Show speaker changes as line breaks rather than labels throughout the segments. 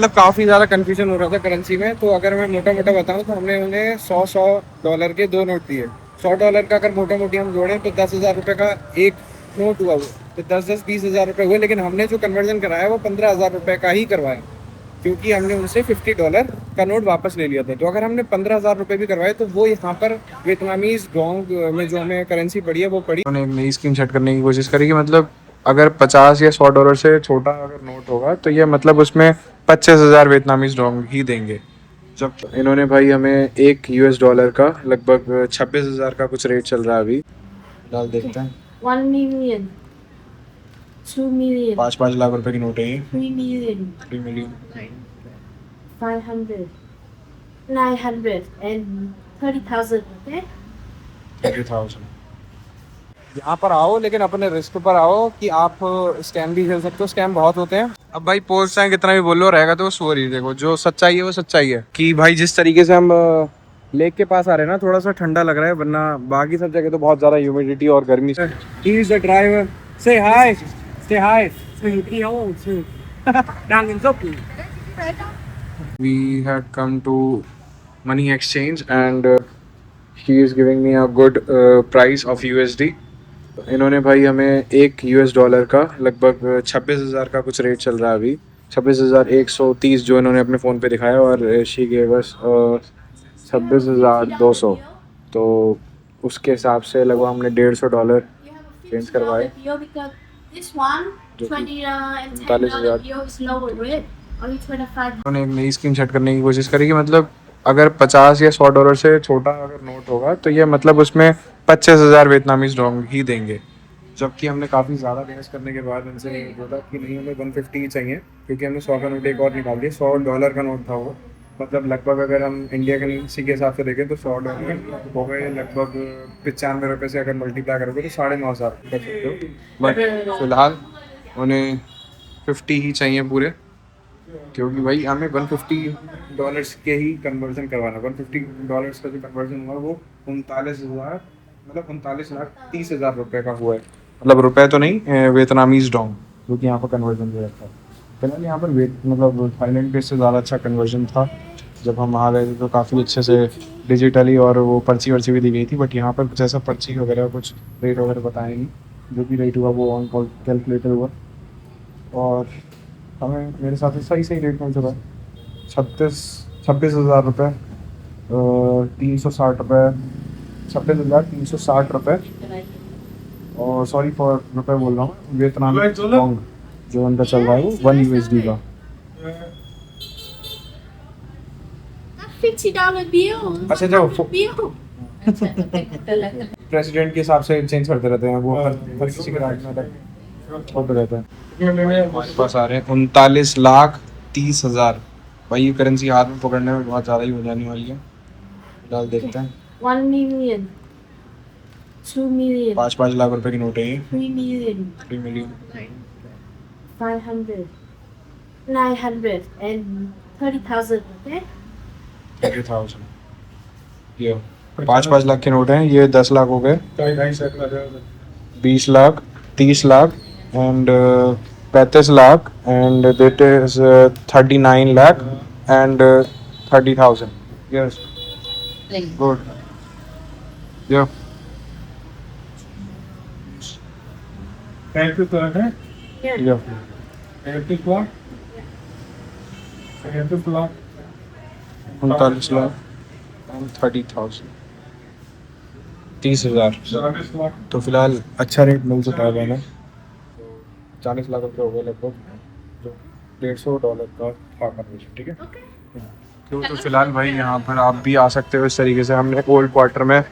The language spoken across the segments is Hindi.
मतलब काफ़ी ज़्यादा कंफ्यूजन हो रहा था करेंसी में। तो अगर मैं मोटा मोटा बताऊं तो हमने उन्हें 100 के दो नोट दिए। $100 का अगर मोटा मोटी हम जोड़ें तो 10,000 रुपये का एक नोट हुआ। वो तो 10-10 20 हज़ार रुपये हुए, लेकिन हमने जो कन्वर्जन कराया वो 15,000 रुपये का ही करवाया, क्योंकि हमने उनसे $50 का नोट वापस ले लिया था। तो अगर हमने 15,000 रुपये भी करवाए तो वो यहाँ पर वियतनामीज डोंग में जो हमें करेंसी पड़ी है वो पड़ी। उन्होंने एक नई स्कीम सेट करने की कोशिश करी कि मतलब अगर 50 या $100 से छोटा अगर नोट होगा तो ये मतलब उसमें 25,000 वियतनामीज डोंग ही देंगे। जब इन्होंने भाई हमें एक $US का लगभग 26,000 का कुछ रेट चल रहा है अभी। फिलहाल देखते हैं।
1 million, 2 million,
5-5 लाख रुपए की नोट है ये।
3 million,
3 million,
500, 900, and 30,000. Okay.
30,000। यहाँ पर आओ लेकिन अपने रिस्क पर आओ कि आप स्कैम भी खेल सकते हो। स्कैम बहुत होते हैं। अब भाई पोस्ट चाहे कितना भी बोलो रहेगा तो वो सॉरी। देखो जो सच्चाई है वो सच्चाई है कि भाई जिस तरीके से हम लेक के पास आ रहे हैं ना, थोड़ा सा ठंडा लग रहा है, वरना बाकी सब जगह तो बहुत ज़्यादा ह्यूमिडिटी और गर्मी से। He is the driver. से हाय, से हाय। We had come to money exchange and she is giving me a good price of USD। इन्होंने भाई हमें एक $US का लगभग 26,000 का कुछ रेट चल रहा है अभी। 26,130 जो इन्होंने अपने फ़ोन पे दिखाया, और शी गेव अस 26,200। तो उसके हिसाब से लगभग हमने $150 चेंज करवाए।
This one,
जो कि
20 and
$39,000।
$10 is lower rate. Only 25.
उन्होंने एक नई स्कीम सेट करने की कोशिश करी कि मतलब अगर 50 या $100 से छोटा अगर नोट होगा तो ये मतलब उसमें 25,000 वियतनामीज डोंग ही देंगे। जबकि हमने काफ़ी ज़्यादा बहस करने के बाद उनसे बोला कि नहीं, हमें 150 ही चाहिए, क्योंकि हमने 100 का नोट एक और निकाल दिया। $100 का नोट था वो। मतलब लगभग अगर हम इंडिया करेंसी के हिसाब से देखें तो $100 हो गए लगभग 95 रुपये से अगर मल्टीप्लाई करोगे तो 9,500 कर सकते हो। बट फिलहाल उन्हें 50 ही चाहिए पूरे, क्योंकि भाई हमें $150 के ही कन्वर्जन करवाना। $150 का जो कन्वर्जन हुआ वो 39,000, मतलब 39,30,000 रुपये का हुआ है। मतलब रुपए तो नहीं, वियतनामीज डोंग, जो कि यहाँ पर कन्वर्जन दे रखा है। फिलहाल यहाँ पर मतलब थाईलैंड पे से ज़्यादा अच्छा कन्वर्जन था। जब हम वहाँ गए थे तो काफ़ी अच्छे से डिजिटली और वो पर्ची वर्ची भी दी गई थी। बट यहाँ पर कुछ ऐसा पर्ची वगैरह कुछ रेट वगैरह बताया नहीं। जो भी रेट हुआ वो ऑन कॉल कैलकुलेटर हुआ, और हमें मेरे साथ सही सही रेट मिल चुका है। 26,000 रुपये, 360 रुपये, 26,360 रुपये। और सॉरी फॉर रुपये बोल रहा हूँ, वियतनामी डोंग जो उनका चल रहा है वो 1 USD का।
$50 bill.
अच्छा जाओ,
Bill.
प्रेसिडेंट के हिसाब से चेंज करते रहते हैं वो, हर किसी के राज्य में अलग होते रहते हैं। हमारे पास आ रहे हैं 39,30,000। भाई ये करेंसी हाथ में पकड़ने में बहुत ज़्यादा ही हो जाने वाली है। फिलहाल देखते हैं।
1 million, 2 million,
5-5 लाख रुपए की नोट है ये।
3 million,
3 million,
500, 900, and 30,000. Okay.
30,000। ये 5-5 लाख के नोट हैं। ये 10 लाख हो गए, 20 lakh, 30 lakh and 35 lakh and that is 39 lakh and 30,000। Yes, good. या या 39 लाख एंड 30,000, 30,000। तो फिलहाल अच्छा रेट मिल चुका है मैंने। 40 लाख रुपये हो गए लगभग, जो $150 का था कन्वर्जन। ठीक है। तो फिलहाल भाई यहाँ पर आप भी आ सकते हो इस तरीके से। हमने ओल्ड क्वार्टर में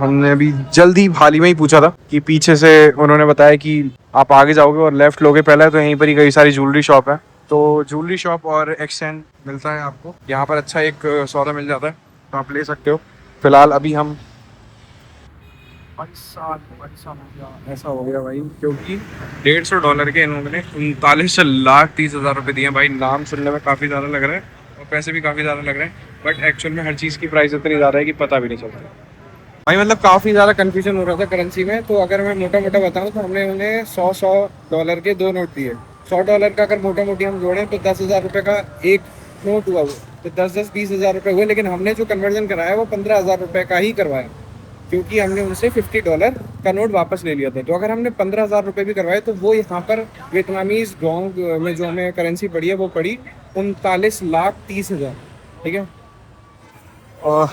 हमने अभी जल्दी हाल ही में ही पूछा था कि पीछे से उन्होंने बताया कि आप आगे जाओगे और लेफ्ट लोगे पहले तो यहीं पर ही कई सारी ज्वेलरी शॉप है। तो ज्वेलरी शॉप और एक्सचेंज मिलता है आपको यहाँ पर। अच्छा एक सौदा मिल जाता है तो आप ले सकते हो। फिलहाल अभी हम अच्छा ऐसा हो गया भाई, क्योंकि $150 के इन्होंने 39,30,000 दिए भाई। नाम सुनने में काफ़ी ज़्यादा लग रहा है और पैसे भी काफ़ी ज़्यादा लग रहे हैं, बट एक्चुअल में हर चीज़ की प्राइस इतनी ज़्यादा है कि पता भी नहीं चलता भाई। मतलब काफ़ी ज़्यादा कंफ्यूजन हो रहा था करेंसी में। तो अगर मैं मोटा मोटा बताऊं तो हमने उन्हें $100 के दो नोट दिए। $100 का अगर मोटा मोटी हम जोड़ें तो 10,000 रुपये का एक नोट हुआ वो, तो 10-10 20 हज़ार रुपये हुए। लेकिन हमने जो कन्वर्जन कराया वो 15,000 रुपये का ही करवाया, क्योंकि हमने उनसे $50 का नोट वापस ले लिया था। तो अगर हमने 15,000 रुपये भी करवाए तो वो यहाँ पर वियतनामीज डोंग में जो हमें करेंसी पड़ी है वो पड़ी 39,30,000। ठीक है। और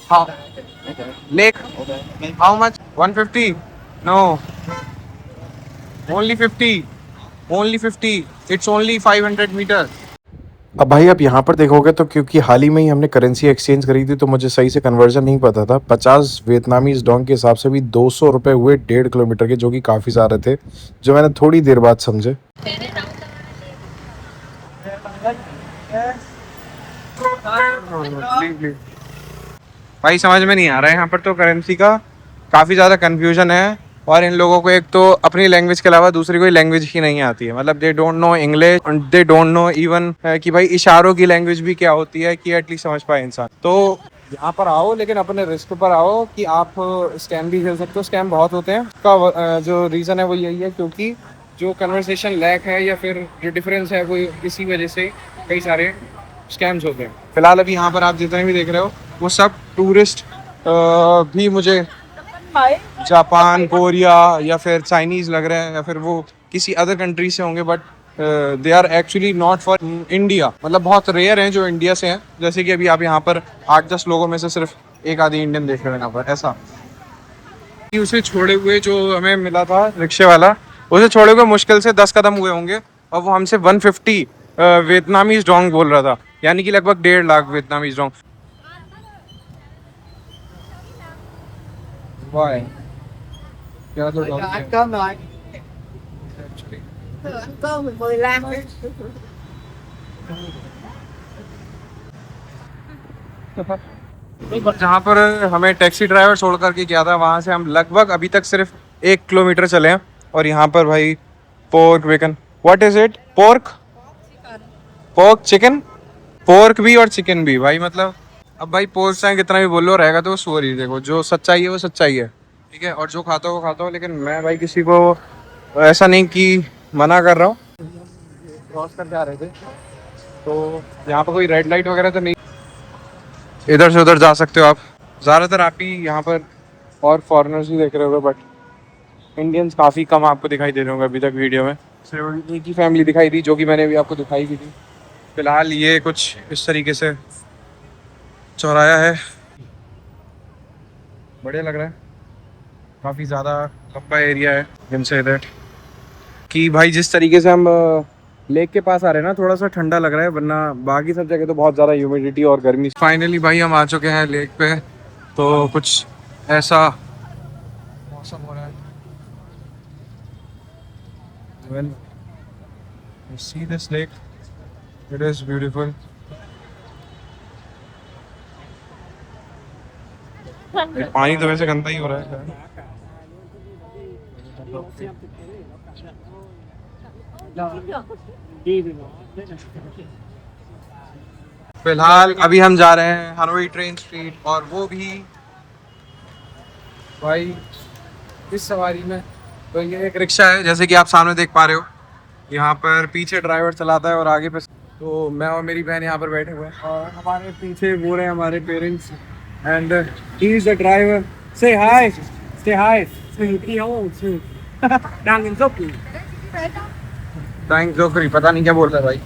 हाँ, lake how much 150? No, only 50, it's only 500 metre.
अब भाई आप यहाँ पर देखोगे तो क्योंकि हाल ही में ही हमने करेंसी एक्सचेंज करी थी तो मुझे सही से कन्वर्जन नहीं पता था। 50 वियतनामी डोंग के हिसाब से भी 200 रुपये हुए 1.5 किलोमीटर के, जो कि काफ़ी सारे थे, जो मैंने थोड़ी देर बाद समझे।
भाई समझ में नहीं आ रहा है, यहाँ पर तो करेंसी का काफ़ी ज़्यादा कंफ्यूजन है। और इन लोगों को एक तो अपनी लैंग्वेज के अलावा दूसरी कोई लैंग्वेज ही नहीं आती है। मतलब they don't know English, they don't know even कि भाई इशारों की लैंग्वेज भी क्या होती है, कि एटलीस्ट समझ पाए इंसान। तो यहाँ पर आओ, लेकिन अपने रिस्क पर आओ कि आप स्कैम भी खेल सकते हो। स्कैम बहुत होते हैं, उसका जो रीज़न है वो यही है क्योंकि जो कन्वर्सेशन लैक है या फिर जो डिफरेंस है वो इसी वजह से कई सारे स्कैम्स होते हैं। फिलहाल अभी यहाँ पर आप जितने भी देख रहे हो वो सब टूरिस्ट भी मुझे जापान, कोरिया या फिर चाइनीज़ लग रहे हैं, या फिर वो किसी अदर कंट्री से होंगे, but they are actually not for India. मतलब बहुत रेयर हैं जो इंडिया से हैं। जैसे कि अभी आप यहाँ पर 8-10 लोगों में से सिर्फ एक आधी इंडियन देख रहे हैं यहाँ पर। ऐसा उसे छोड़े हुए जो हमें मिला था रिक्शे वाला, उसे छोड़े हुए मुश्किल से 10 कदम हुए होंगे, और वो हमसे 150 वियतनामीज डोंग बोल रहा था, यानी कि लगभग 1.5 लाख वियतनामीज डोंग। वाह, क्या तो डोंग है।
cơm rồi. Ăn cơm mình 10 lan.
जहाँ पर हमें टैक्सी ड्राइवर छोड़ करके गया था वहाँ से हम लगभग अभी तक सिर्फ 1 किलोमीटर चले हैं। और यहाँ पर भाई pork bacon, what is it? Pork chicken, pork भी और चिकन भी भाई। मतलब अब भाई पोर्क चाहे कितना भी बोलो रहेगा तो वो सुअर ही। देखो, जो सच्चाई है वो सच्चाई है, ठीक है, और जो खाता हो वो खाता हो। लेकिन मैं भाई किसी को ऐसा नहीं कि मना कर रहा हूँ। क्रॉस कर जा रहे थे तो यहाँ पर कोई रेड लाइट वगैरह तो नहीं, इधर से उधर जा सकते हो आप। ज़्यादातर आप ही यहाँ पर और फॉरेनर्स ही देख रहे होगे, बट इंडियंस काफ़ी कम आपको दिखाई दे रहे होंगे अभी तक वीडियो में। सिर्फ एक ही फैमिली दिखाई दी जो कि मैंने अभी आपको दिखाई भी थी। फिलहाल ये कुछ इस तरीके से चौराया है, बढ़िया लग रहा है। काफ़ी ज़्यादा लंबा एरिया है जिनसे इधर कि भाई जिस तरीके से हम लेक के पास आ रहे हैं ना, थोड़ा सा ठंडा लग रहा है, वरना बाकी सब जगह तो बहुत ज़्यादा ह्यूमिडिटी और गर्मी। फाइनली भाई हम आ चुके हैं लेक पे, तो कुछ ऐसा मौसम हो रहा है। Well, you see this lake? It is beautiful. पानी तो वैसे गंदा ही हो रहा है। फिलहाल अभी हम जा रहे हैं हनोई ट्रेन स्ट्रीट, और वो भी भाई इस सवारी में। तो ये एक रिक्शा है जैसे कि आप सामने देख पा रहे हो, यहाँ पर पीछे ड्राइवर चलाता है और आगे पे तो मैं और मेरी बहन यहाँ पर बैठे हुए हैं, और हमारे पीछे वो रहे हमारे parents, and he is the driver. से हाय, से हाय। थैंक जोकरी, पता नहीं क्या बोल रहा है भाई,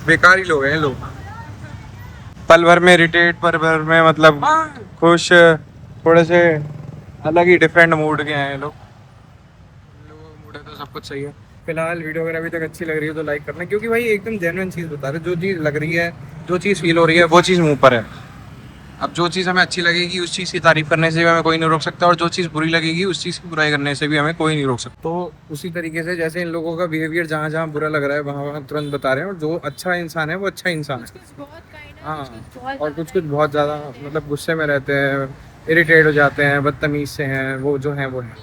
बेकार ही लोग हैं लोग। पल भर में इरिटेट, पल भर में मतलब खुश, थोड़े से अलग ही डिफरेंट मूड के हैं लोग। लोगों का मूड है तो सब कुछ सही है। फिलहाल वीडियो अगर अभी तक अच्छी लग रही है तो लाइक करना, क्योंकि भाई एकदम जेन्युइन चीज़ बता रहे, जो चीज़ लग रही है, जो चीज़ फील हो रही है वो चीज़ मुँह पर है। अब जो चीज़ हमें अच्छी लगेगी उस चीज़ की तारीफ करने से भी हमें कोई नहीं रोक सकता, और जो चीज़ बुरी लगेगी उस चीज़ की बुराई करने से भी हमें कोई नहीं रोक सकता। तो उसी तरीके से जैसे इन लोगों का बिहेवियर जहाँ जहाँ बुरा लग रहा है वहाँ वहाँ तुरंत बता रहे हैं, और जो अच्छा इंसान है वो अच्छा इंसान है। हाँ, और कुछ कुछ बहुत ज़्यादा मतलब गुस्से में रहते हैं, इरिटेट हो जाते हैं, बदतमीज़ से हैं, वो जो हैं वो हैं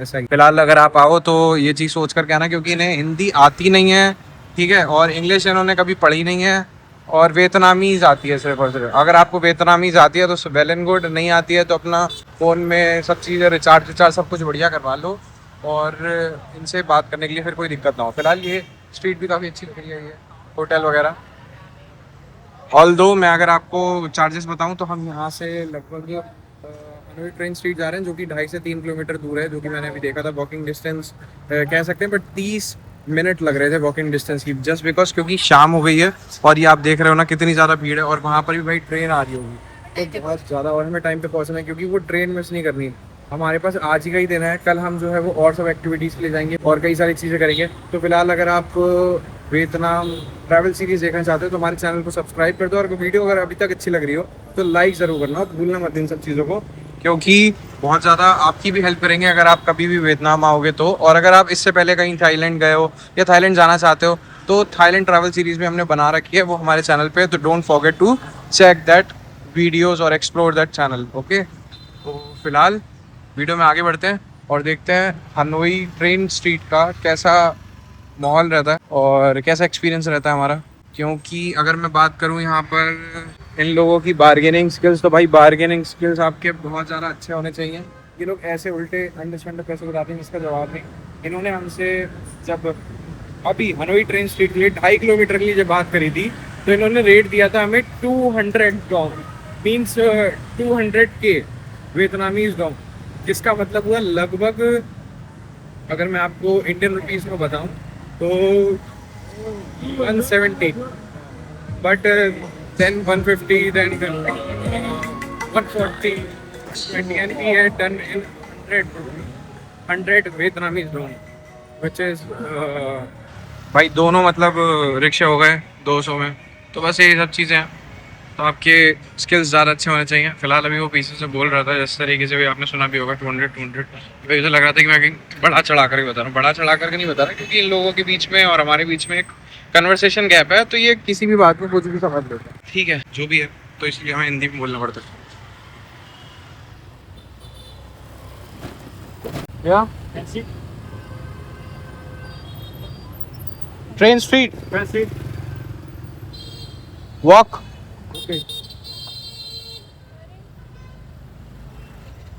ऐसा ही। फिलहाल अगर आप आओ तो ये चीज़ सोच कर के आना, क्योंकि इन्हें हिंदी आती नहीं है, ठीक है, और इंग्लिश इन्होंने कभी पढ़ी नहीं है, और वियतनामीज़ आती है सिर्फ और सिर्फ। अगर आपको वियतनामीज़ आती है तो वेल एंड गुड, नहीं आती है तो अपना फ़ोन में सब चीज़ें रिचार्ज सब कुछ बढ़िया करवा लो, और इनसे बात करने के लिए फिर कोई दिक्कत ना हो। फिलहाल ये स्ट्रीट भी काफ़ी अच्छी लग रही है, ये होटल वगैरह। ऑल्दो मैं अगर आपको चार्जेस बताऊं तो हम यहाँ से लगभग हनोई ट्रेन स्ट्रीट जा रहे हैं, जो कि 2.5 से 3 किलोमीटर दूर है, जो कि मैंने अभी देखा था वॉकिंग डिस्टेंस कह सकते हैं, बट 30 मिनट लग रहे थे वॉकिंग डिस्टेंस की, जस्ट बिकॉज क्योंकि शाम हो गई है और ये आप देख रहे हो ना कितनी ज़्यादा भीड़ है, और वहाँ पर भी भाई ट्रेन आ रही होगी तो बहुत ज़्यादा, और हमें टाइम पे पहुँचना है क्योंकि वो ट्रेन मिस नहीं करनी। हमारे पास आज ही का ही दिन है, कल हम जो है वो और सब एक्टिविटीज़ के लिए जाएंगे और कई सारी चीज़ें करेंगे। तो फिलहाल अगर आप वियतनाम ट्रैवल सीरीज देखना चाहते हो तो हमारे चैनल को सब्सक्राइब कर दो, और वीडियो अगर अभी तक अच्छी लग रही हो तो लाइक ज़रूर करना, भूलना मत इन सब चीज़ों को, क्योंकि बहुत ज़्यादा आपकी भी हेल्प करेंगे अगर आप कभी भी वियतनाम आओगे तो। और अगर आप इससे पहले कहीं थाईलैंड गए हो या थाईलैंड जाना चाहते हो तो थाईलैंड ट्रैवल सीरीज भी हमने बना रखी है, वो हमारे चैनल पे, तो don't forget to check that videos और एक्सप्लोर दैट चैनल। ओके, तो फिलहाल वीडियो में आगे बढ़ते हैं और देखते हैं हनोई ट्रेन स्ट्रीट का कैसा माहौल रहता है और कैसा एक्सपीरियंस रहता है हमारा। क्योंकि अगर मैं बात करूं यहाँ पर इन लोगों की बार्गेनिंग स्किल्स, तो भाई बार्गेनिंग स्किल्स आपके बहुत ज़्यादा अच्छे होने चाहिए। ये लोग ऐसे उल्टे अंडे शंडे पैसे बताते हैं जिसका जवाब नहीं। इन्होंने हमसे जब अभी हनोई ट्रेन स्ट्रीट के लिए 2.5 किलोमीटर के लिए जब बात करी थी तो इन्होंने रेट दिया था हमें 200 Tong, means 200K Vietnamese Tong, जिसका मतलब हुआ लगभग, अगर मैं आपको इंडियन रुपीस में बताऊं तो 170, but then 150, then 140, and we had done in 100 Vietnamese dong, which is भाई दोनों मतलब रिक्शे हो गए 200 में। तो बस ये सब चीज़ें हैं, तो आपके स्किल्स ज़्यादा अच्छे होने चाहिए। फिलहाल अभी वो पीछे से बोल रहा था जिस तरीके से भी आपने सुना भी होगा 200 भाई, मुझे लग रहा था कि मैं कहीं बड़ा चढ़ा कर बता रहा हूँ, बड़ा चढ़ा करके नहीं बता रहा, क्योंकि इन लोगों के बीच में और हमारे बीच में एक कन्वर्सेशन गैप है, तो ये किसी भी बात में कुछ भी समझ लेते हैं, ठीक है जो भी है, तो इसलिए हमें हिंदी में बोलना पड़ता है। या ट्रेन स्ट्रीट वॉक, ओके।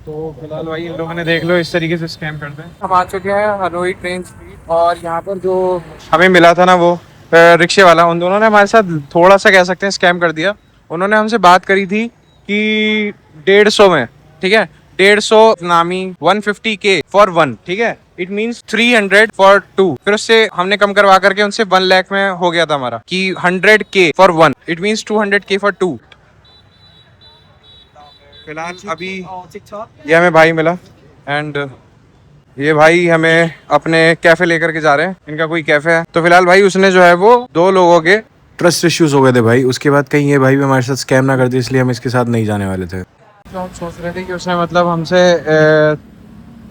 तो फिलहाल भाई इन लोगों ने देख लो इस तरीके से स्कैम करते हैं। हम आ चुके हैं हनोई ट्रेन स्ट्रीट, और यहाँ पर जो हमें मिला था ना वो रिक्शे वाला, उन दोनों ने हमारे साथ थोड़ा सा कह सकते हैं स्कैम कर दिया। उन्होंने हमसे बात करी थी कि 150 में, ठीक है, 150 नामी 150K फॉर वन, ठीक है, इट मीन्स 300 फॉर टू। फिर उससे हमने कम करवा करके उनसे 1 लाख में हो गया था हमारा, कि 100K for one, it means 200K for two. फिलहाल अभी ये हमें भाई मिला, एंड ये भाई हमें अपने कैफे लेकर के जा रहे हैं, इनका कोई कैफे है। तो फिलहाल भाई उसने जो है वो 2 लोगों के
ट्रस्ट इश्यूज हो गए थे भाई, उसके बाद कहीं ये भाई भी हमारे साथ स्कैम ना कर दे, इसलिए हम इसके साथ नहीं जाने वाले थे।
तो हम सोच रहे थे कि उसने मतलब हमसे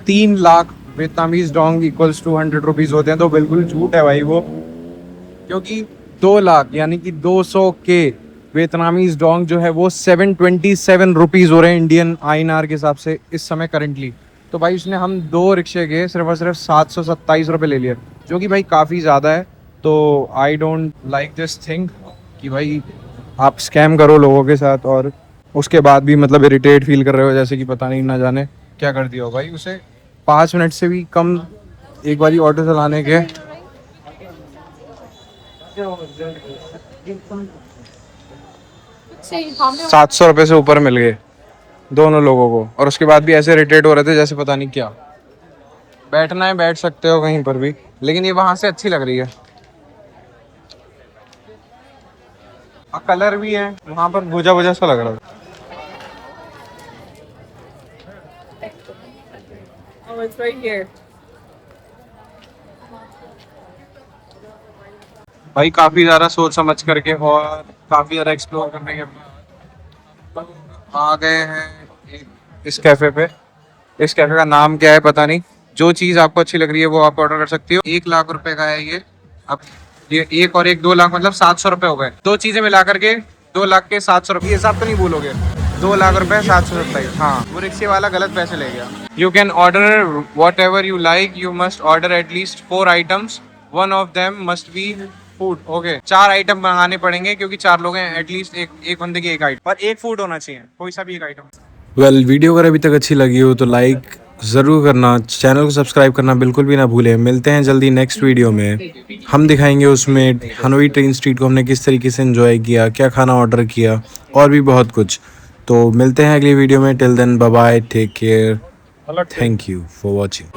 3 lakh Vietnamese Dong equals 200 rupees होते हैं, तो बिल्कुल झूठ है भाई वो, क्योंकि 2 लाख यानी कि 200K वियतनामीज डोंग जो है वो 727 रुपीज़ हो रहे हैं इंडियन INR के हिसाब से इस समय करंटली। तो भाई उसने हम 2 रिक्शे के सिर्फ और सिर्फ 727 रुपये ले लिए, जो कि भाई काफ़ी ज़्यादा है। तो I don't like this thing कि भाई आप स्कैम करो लोगों के साथ और उसके बाद भी मतलब इरिटेट फील कर रहे हो, जैसे कि पता नहीं ना जाने क्या कर दिया हो भाई। उसे 5 मिनट से भी कम एक बारी ऑटो चलाने के 700 रुपये से ऊपर मिल गए दोनों लोगों को, और उसके बाद भी ऐसे इरिटेट हो रहे थे जैसे पता नहीं क्या। बैठना है बैठ सकते हो कहीं पर भी, लेकिन ये वहां से अच्छी लग रही है, और कलर भी है, वहां पर बुझा बुझा सा लग रहा है।
Oh, it's right here.
भाई काफी ज्यादा सोच समझ करके और काफी ज्यादा एक्सप्लोर करने के बाद आ गए हैं इस कैफे पे। इस कैफे का नाम क्या है पता नहीं, जो चीज आपको अच्छी लग रही है वो आप ऑर्डर कर सकती हो। 1 लाख रुपए का है ये। अब ये 1 और 1 2 लाख मतलब 700 रुपए हो गए, 2 चीजें मिला करके 2 लाख के 700 रुपये, ये हिसाब तो नहीं भूलोगे, 2 लाख रुपए 727। हाँ, वो रिक्शे वाला गलत पैसे ले गया। You can order what ever you like, you must order at least 4 items, one of them must be food. Okay, 4 item मंगाने पड़ेंगे क्योंकि 4 लोग हैं, एटलीस्ट एक बंदे की 1 आइटम, पर 1 फूड होना चाहिए, कोई सा भी 1 आइटम।
वेल वीडियो अगर अभी तक अच्छी लगी हो तो लाइक ज़रूर करना, चैनल को सब्सक्राइब करना बिल्कुल भी ना भूलें। मिलते हैं जल्दी नेक्स्ट वीडियो में। हम दिखाएंगे उसमें हनोई ट्रेन स्ट्रीट को हमने किस तरीके से एंजॉय किया, क्या खाना ऑर्डर किया और भी बहुत कुछ। तो मिलते हैं अगली वीडियो में। Till then bye bye, take care, thank you for watching.